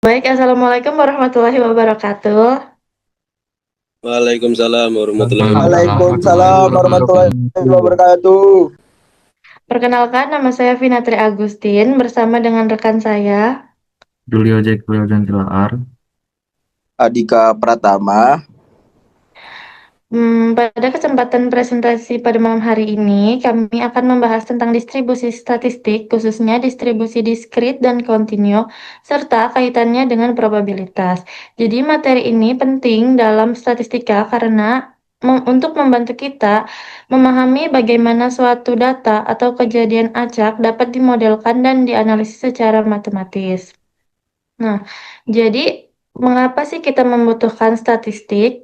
Baik, assalamualaikum warahmatullahi wabarakatuh. Waalaikumsalam warahmatullahi wabarakatuh. Waalaikumsalam warahmatullahi wabarakatuh. Perkenalkan, nama saya Vinatri Agustin bersama dengan rekan saya. Julio Jack Tilaar. Adika Pratama. Pada kesempatan presentasi pada malam hari ini, kami akan membahas tentang distribusi statistik, khususnya distribusi diskrit dan kontinu, serta kaitannya dengan probabilitas. Jadi materi ini penting dalam statistika karena untuk membantu kita memahami bagaimana suatu data atau kejadian acak dapat dimodelkan dan dianalisis secara matematis. Nah, jadi mengapa sih kita membutuhkan statistik?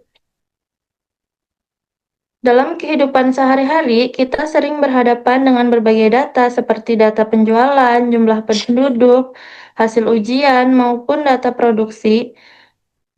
Dalam kehidupan sehari-hari, kita sering berhadapan dengan berbagai data seperti data penjualan, jumlah penduduk, hasil ujian, maupun data produksi.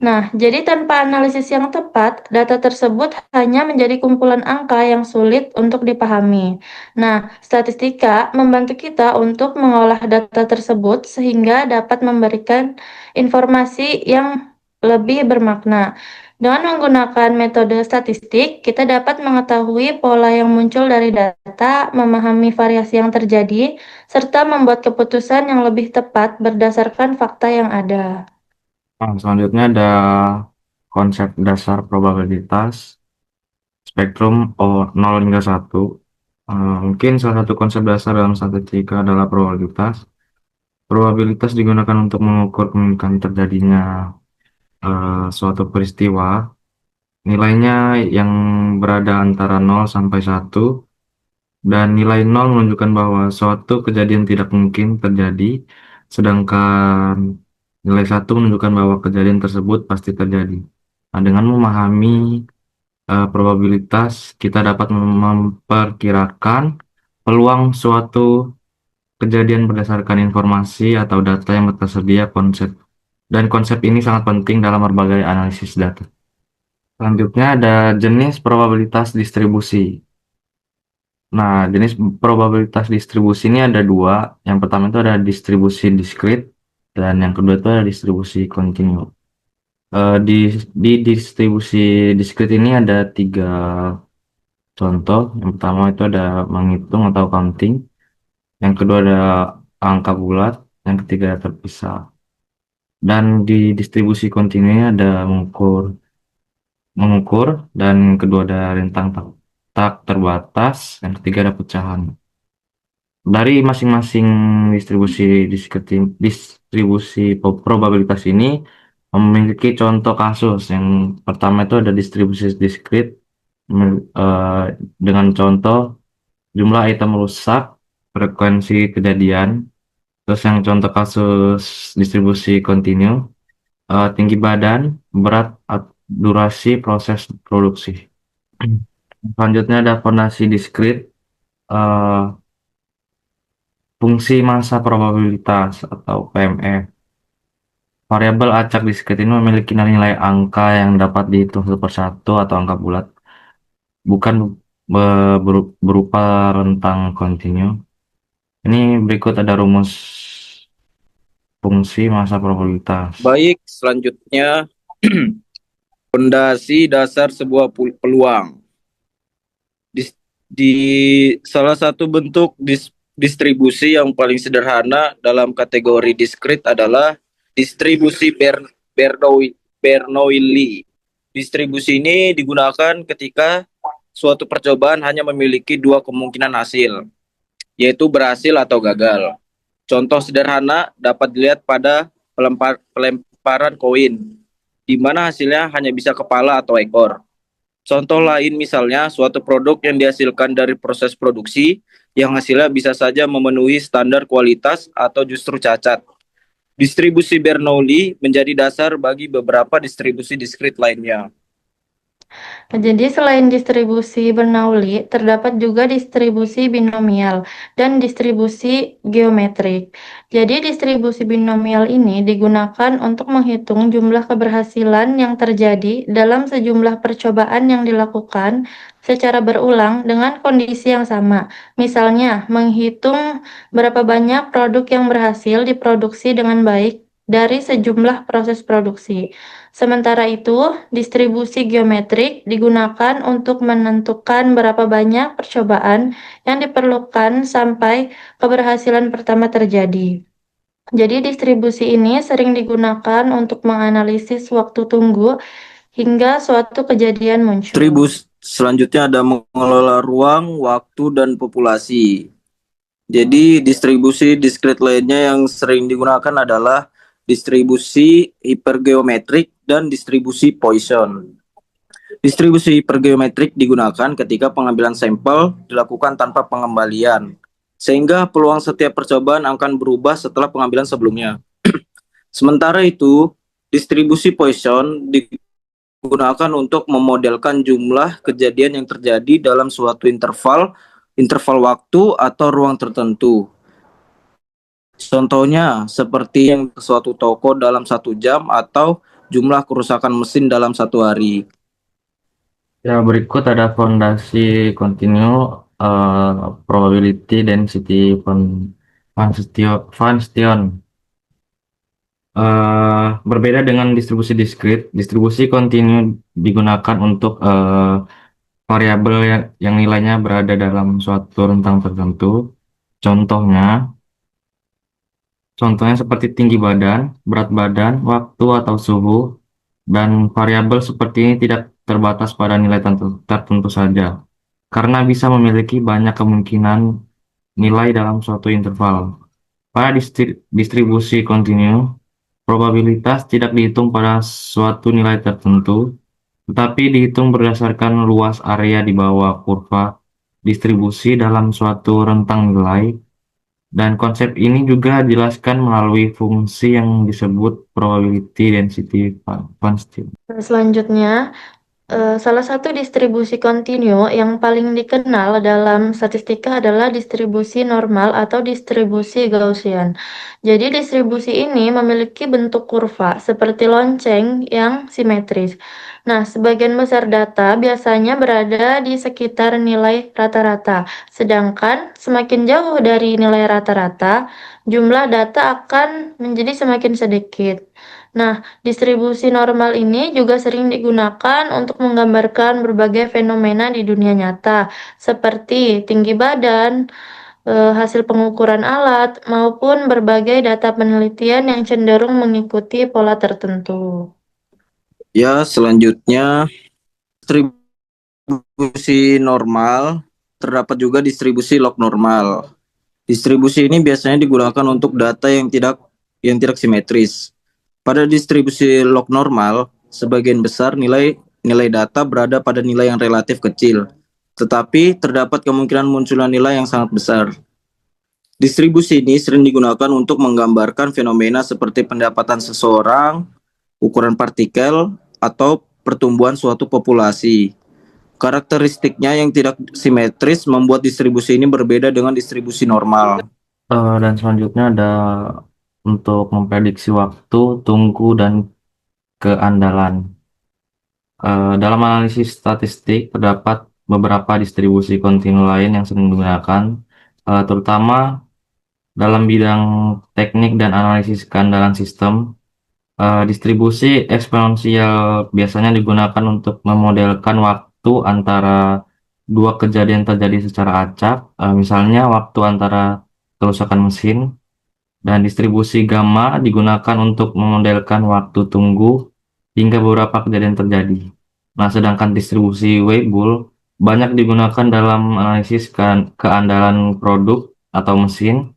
Nah, jadi tanpa analisis yang tepat, data tersebut hanya menjadi kumpulan angka yang sulit untuk dipahami. Nah, statistika membantu kita untuk mengolah data tersebut sehingga dapat memberikan informasi yang lebih bermakna. Dengan menggunakan metode statistik, kita dapat mengetahui pola yang muncul dari data, memahami variasi yang terjadi, serta membuat keputusan yang lebih tepat berdasarkan fakta yang ada. Selanjutnya ada konsep dasar probabilitas, spektrum 0 hingga 1. Mungkin salah satu konsep dasar dalam statistika adalah probabilitas. Probabilitas digunakan untuk mengukur kemungkinan terjadinya suatu peristiwa. Nilainya yang berada antara 0 sampai 1, dan nilai 0 menunjukkan bahwa suatu kejadian tidak mungkin terjadi, sedangkan nilai 1 menunjukkan bahwa kejadian tersebut pasti terjadi. Nah, dengan memahami probabilitas, kita dapat memperkirakan peluang suatu kejadian berdasarkan informasi atau data yang tersedia dan konsep ini sangat penting dalam berbagai analisis data. Selanjutnya ada jenis probabilitas distribusi. Nah, jenis probabilitas distribusi ini ada dua. Yang pertama itu ada distribusi diskrit, dan yang kedua itu ada distribusi kontinu. Di distribusi diskrit ini ada tiga contoh. Yang pertama itu ada menghitung atau counting. Yang kedua ada angka bulat. Yang ketiga ada terpisah. Dan di distribusi kontinu ini ada mengukur, dan yang kedua ada rentang tak terbatas. Yang ketiga ada pecahan. Dari masing-masing distribusi probabilitas ini memiliki contoh kasus. Yang pertama itu ada distribusi diskrit dengan contoh jumlah item rusak, frekuensi kejadian. Terus yang contoh kasus distribusi kontinu, tinggi badan, berat, durasi proses produksi. Selanjutnya ada fondasi diskrit, eh, fungsi massa probabilitas atau PMF. Variabel acak diskrit ini memiliki nilai angka yang dapat dihitung satu persatu atau angka bulat, bukan berupa rentang kontinu. Ini berikut ada rumus fungsi massa probabilitas. Baik, selanjutnya fondasi dasar sebuah peluang. Di salah satu bentuk distribusi yang paling sederhana dalam kategori diskrit adalah distribusi Bernoulli. Distribusi ini digunakan ketika suatu percobaan hanya memiliki dua kemungkinan hasil, yaitu berhasil atau gagal. Contoh sederhana dapat dilihat pada pelemparan koin, di mana hasilnya hanya bisa kepala atau ekor. Contoh lain misalnya suatu produk yang dihasilkan dari proses produksi yang hasilnya bisa saja memenuhi standar kualitas atau justru cacat. Distribusi Bernoulli menjadi dasar bagi beberapa distribusi diskrit lainnya. Jadi selain distribusi Bernoulli, terdapat juga distribusi binomial dan distribusi geometrik. Jadi distribusi binomial ini digunakan untuk menghitung jumlah keberhasilan yang terjadi dalam sejumlah percobaan yang dilakukan secara berulang dengan kondisi yang sama. Misalnya, menghitung berapa banyak produk yang berhasil diproduksi dengan baik dari sejumlah proses produksi. Sementara itu, distribusi geometrik digunakan untuk menentukan berapa banyak percobaan yang diperlukan sampai keberhasilan pertama terjadi. Jadi distribusi ini sering digunakan untuk menganalisis waktu tunggu hingga suatu kejadian muncul. Selanjutnya ada mengelola ruang, waktu, dan populasi. Jadi distribusi diskrit lainnya yang sering digunakan adalah distribusi hipergeometrik dan distribusi Poisson. Distribusi hipergeometrik digunakan ketika pengambilan sampel dilakukan tanpa pengembalian, sehingga peluang setiap percobaan akan berubah setelah pengambilan sebelumnya. Sementara itu, distribusi Poisson digunakan untuk memodelkan jumlah kejadian yang terjadi dalam suatu interval waktu atau ruang tertentu. Contohnya seperti yang suatu toko dalam 1 jam atau jumlah kerusakan mesin dalam 1 hari. Ya, berikut ada fondasi kontinu, probability density Van Stion. Berbeda dengan distribusi diskrit, distribusi kontinu digunakan untuk variabel yang nilainya berada dalam suatu rentang tertentu. Contohnya seperti tinggi badan, berat badan, waktu atau suhu, dan variabel seperti ini tidak terbatas pada nilai tertentu saja, karena bisa memiliki banyak kemungkinan nilai dalam suatu interval. Pada distribusi kontinu, probabilitas tidak dihitung pada suatu nilai tertentu, tetapi dihitung berdasarkan luas area di bawah kurva distribusi dalam suatu rentang nilai, dan konsep ini juga dijelaskan melalui fungsi yang disebut probability density Van Stion. Selanjutnya, salah satu distribusi kontinu yang paling dikenal dalam statistika adalah distribusi normal atau distribusi Gaussian. Jadi distribusi ini memiliki bentuk kurva seperti lonceng yang simetris. Nah, sebagian besar data biasanya berada di sekitar nilai rata-rata, sedangkan semakin jauh dari nilai rata-rata, jumlah data akan menjadi semakin sedikit. Nah, distribusi normal ini juga sering digunakan untuk menggambarkan berbagai fenomena di dunia nyata, seperti tinggi badan, hasil pengukuran alat, maupun berbagai data penelitian yang cenderung mengikuti pola tertentu. Ya, selanjutnya distribusi normal, terdapat juga distribusi log normal. Distribusi ini biasanya digunakan untuk data yang tidak simetris. Pada distribusi log normal, sebagian besar nilai data berada pada nilai yang relatif kecil, tetapi terdapat kemungkinan munculnya nilai yang sangat besar. Distribusi ini sering digunakan untuk menggambarkan fenomena seperti pendapatan seseorang, ukuran partikel, atau pertumbuhan suatu populasi. Karakteristiknya yang tidak simetris membuat distribusi ini berbeda dengan distribusi normal. Dan selanjutnya ada untuk memprediksi waktu, tunggu, dan keandalan. Dalam analisis statistik terdapat beberapa distribusi kontinu lain yang sering digunakan, terutama dalam bidang teknik dan analisis keandalan sistem. Distribusi eksponensial biasanya digunakan untuk memodelkan waktu antara dua kejadian terjadi secara acak, misalnya waktu antara kerusakan mesin, dan distribusi gamma digunakan untuk memodelkan waktu tunggu hingga beberapa kejadian terjadi. Nah, sedangkan distribusi Weibull banyak digunakan dalam analisis keandalan produk atau mesin,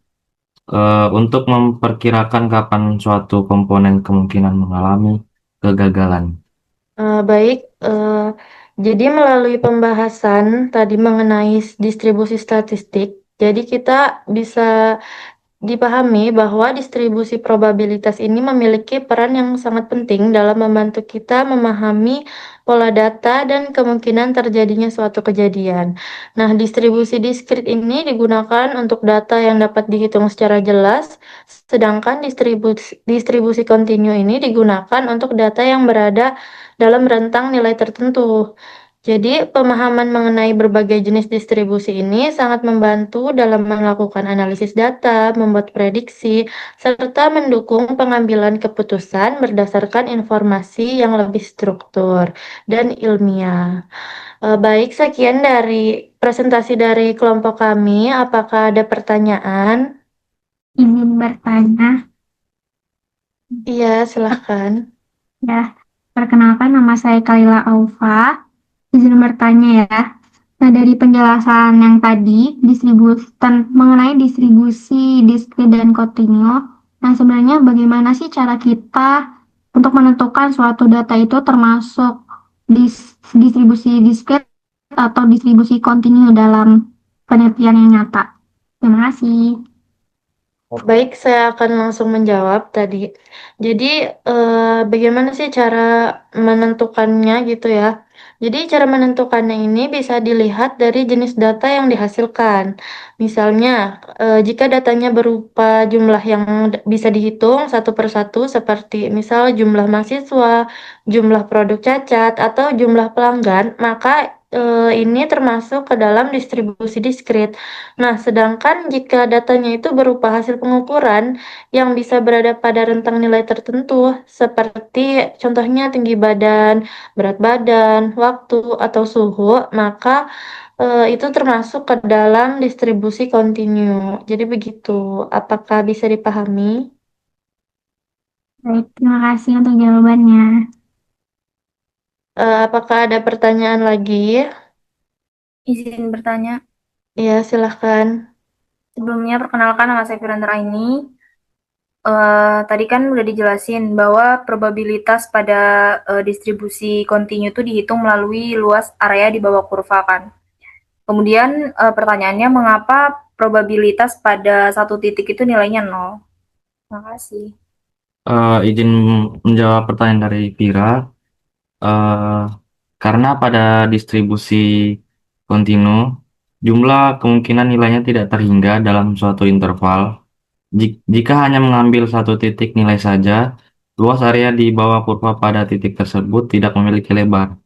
untuk memperkirakan kapan suatu komponen kemungkinan mengalami kegagalan. Baik, jadi melalui pembahasan tadi mengenai distribusi statistik, jadi kita bisa dipahami bahwa distribusi probabilitas ini memiliki peran yang sangat penting dalam membantu kita memahami pola data dan kemungkinan terjadinya suatu kejadian. Nah, distribusi diskrit ini digunakan untuk data yang dapat dihitung secara jelas, sedangkan distribusi kontinu ini digunakan untuk data yang berada dalam rentang nilai tertentu. Jadi, pemahaman mengenai berbagai jenis distribusi ini sangat membantu dalam melakukan analisis data, membuat prediksi, serta mendukung pengambilan keputusan berdasarkan informasi yang lebih struktur dan ilmiah. Baik, sekian dari presentasi dari kelompok kami. Apakah ada pertanyaan? Izin bertanya, Iya, silahkan. ya. Perkenalkan, nama saya Kalila Aufa. Izin bertanya ya. Nah, dari penjelasan yang tadi, mengenai distribusi diskrit dan kontinu, nah sebenarnya bagaimana sih cara kita untuk menentukan suatu data itu termasuk distribusi diskrit atau distribusi kontinu dalam penelitian yang nyata? Terima kasih. Baik, saya akan langsung menjawab tadi. Jadi, bagaimana sih cara menentukannya gitu ya? Jadi, cara menentukannya ini bisa dilihat dari jenis data yang dihasilkan. Misalnya, jika datanya berupa jumlah yang bisa dihitung satu per satu, seperti misal jumlah mahasiswa, jumlah produk cacat, atau jumlah pelanggan, maka ini termasuk ke dalam distribusi diskrit. Nah, sedangkan jika datanya itu berupa hasil pengukuran yang bisa berada pada rentang nilai tertentu, seperti contohnya tinggi badan, berat badan, waktu, atau suhu, maka itu termasuk ke dalam distribusi kontinu. Jadi begitu. Apakah bisa dipahami? Baik, terima kasih untuk jawabannya. Apakah ada pertanyaan lagi? Izin bertanya, Ya, silahkan. sebelumnya perkenalkan nama saya Firandra ini. Tadi kan udah dijelasin bahwa probabilitas pada distribusi kontinu itu dihitung melalui luas area di bawah kurva kan. Kemudian pertanyaannya mengapa probabilitas pada satu titik itu nilainya 0? Terima kasih. Izin menjawab pertanyaan dari Vira. Eh, karena pada distribusi kontinu, jumlah kemungkinan nilainya tidak terhingga dalam suatu interval. Jika hanya mengambil satu titik nilai saja, luas area di bawah kurva pada titik tersebut tidak memiliki lebar,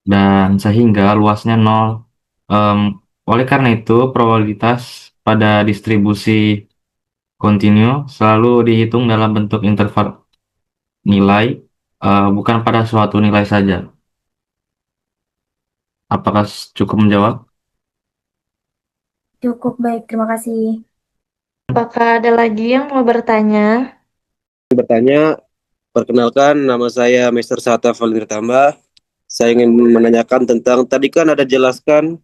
dan sehingga luasnya nol. Em, oleh karena itu, probabilitas pada distribusi kontinu selalu dihitung dalam bentuk interval nilai, bukan pada suatu nilai saja. Apakah cukup menjawab? Cukup baik, terima kasih. Apakah ada lagi yang mau bertanya? Bertanya, perkenalkan nama saya Mr. Sata Valir Tambah. Saya ingin menanyakan tentang tadi kan ada jelaskan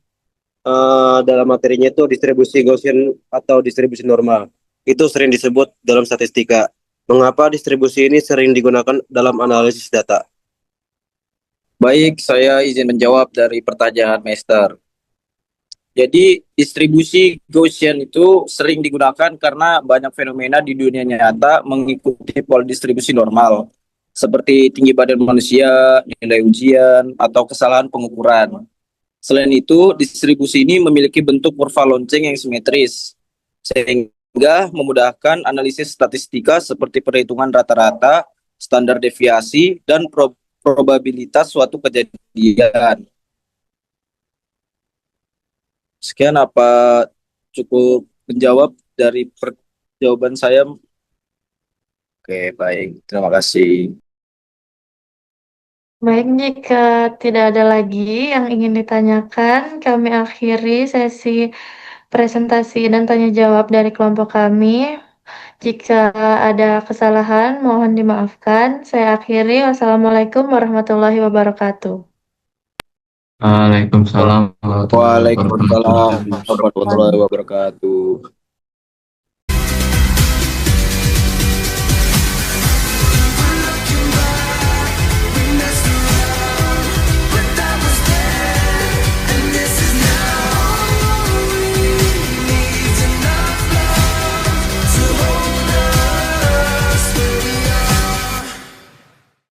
dalam materinya itu distribusi Gaussian atau distribusi normal. Itu sering disebut dalam statistika. Mengapa distribusi ini sering digunakan dalam analisis data? Baik, saya izin menjawab dari pertanyaan Master. Jadi distribusi Gaussian itu sering digunakan karena banyak fenomena di dunia nyata mengikuti pola distribusi normal, seperti tinggi badan manusia, nilai ujian, atau kesalahan pengukuran. Selain itu, distribusi ini memiliki bentuk kurva lonceng yang simetris, sehingga memudahkan analisis statistika seperti perhitungan rata-rata, standar deviasi, dan probabilitas suatu kejadian. Sekian, apa cukup menjawab dari jawaban saya? Oke, baik. Terima kasih. Baik, jika tidak ada lagi yang ingin ditanyakan, kami akhiri sesi presentasi dan tanya jawab dari kelompok kami. Jika ada kesalahan, mohon dimaafkan. Saya akhiri. Wassalamualaikum warahmatullahi wabarakatuh. Waalaikumsalam warahmatullahi Waalaikumsalam wabarakatuh. warahmatullahi wabarakatuh.